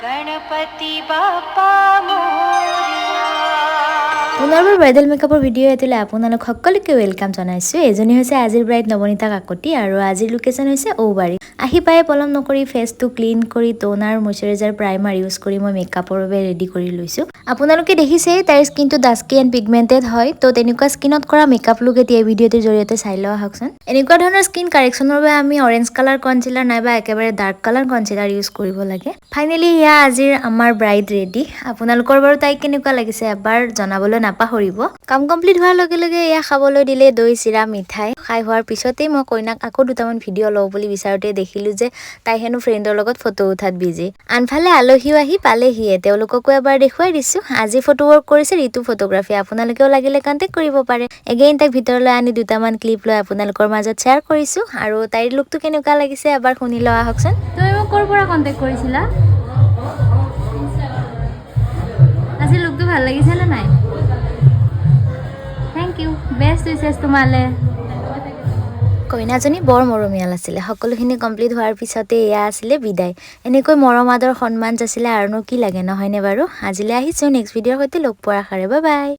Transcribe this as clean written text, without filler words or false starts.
गणपति बाप्पा मोरया পুনৰবাৰ ব্ৰাইডেল মেকআপৰ ভিডিঅ' এটালৈ আপোনালোক সকলোকে ওয়েলকাম জনাইছো। এজনী হৈছে আজিৰ ব্ৰাইড নবনীতা কাকতি আৰু আজিৰ লোকেশ্যন হৈছে ঔবাৰী। আহি পাই পলম নকৰি ফেচটো ক্লিন কৰি টোনাৰ ময়শ্চাৰাইজাৰ প্ৰাইমাৰ ইউজ কৰি মই মেকআপৰ বাবে ৰেডি কৰি লৈছো। আপোনালোকে দেখিছে তাইৰ স্কিনটো ডাস্কি এণ্ড পিগমেন্টেড হয়, তো তেনেকুৱা স্কিনত কৰা মেকআপ লুক এতিয়া এই ভিডিঅ'টোৰ জৰিয়তে চাই লোৱা হওকচোন। এনেকুৱা ধৰণৰ স্কিন কাৰেকশ্যনৰ বাবে আমি অৰেঞ্জ কালাৰ কনচিলাৰ নাইবা একেবাৰে ডাৰ্ক কালাৰ কনচিলাৰ ইউজ কৰিব লাগে। ফাইনেলি ইয়া আজিৰ আমাৰ ব্ৰাইড ৰেডি। আপোনালোকৰ বাৰু তাই কেনেকুৱা লাগিছে এবাৰ জনাবলৈ নাপাহৰিব। কাম কমপ্লিট হোৱাৰ লগে লগে এয়া খাবলৈ দিলে দৈ চিৰা মিঠাই। খাই হোৱাৰ পিছতেই মই কইনাক আকৌ দুটামান ভিডিঅ' লওঁ বুলি বিচাৰোতে দেখিলো যে তাই হেনো ফ্ৰেণ্ডৰ লগত ফটো উঠাত বিজি। আনফালে আলহীও আহি পালেহিয়ে, তেওঁলোককো এবাৰ দেখুৱাই দিছো। আজি ফটো ৱৰ্ক কৰিছে ঋতু ফটোগ্ৰাফী। আপোনালোকেও লাগিলে কণ্টেক্ট কৰিব পাৰে। এগেইন তাইক ভিতৰলৈ আনি দুটামান ক্লিপ লৈ আপোনালোকৰ মাজত শ্বেয়াৰ কৰিছো। আৰু তাইৰ লুকটো কেনেকুৱা লাগিছে এবাৰ শুনি লোৱা আহকচোন। তুমি মোক ক'ৰ পৰা কণ্টেক্ট কৰিছিলা? আজি লুকটো ভাল লাগিছে নে নাই? Thank you. Best wishes তোমালে। কইনাজনী বৰ মৰমীয়াল আছিলে। সকলোখিনি কমপ্লিট হোৱাৰ পিছতে এয়া আছিলে বিদায়। এনেকৈ মৰম আদৰ সন্মান যাচিলে আৰুনো কি লাগে নহয়নে বাৰু? আজিলৈ আহিছো, নেক্সট ভিডিঅ'ৰ সৈতে লগ পোৱাৰ আশাৰে। Bye bye.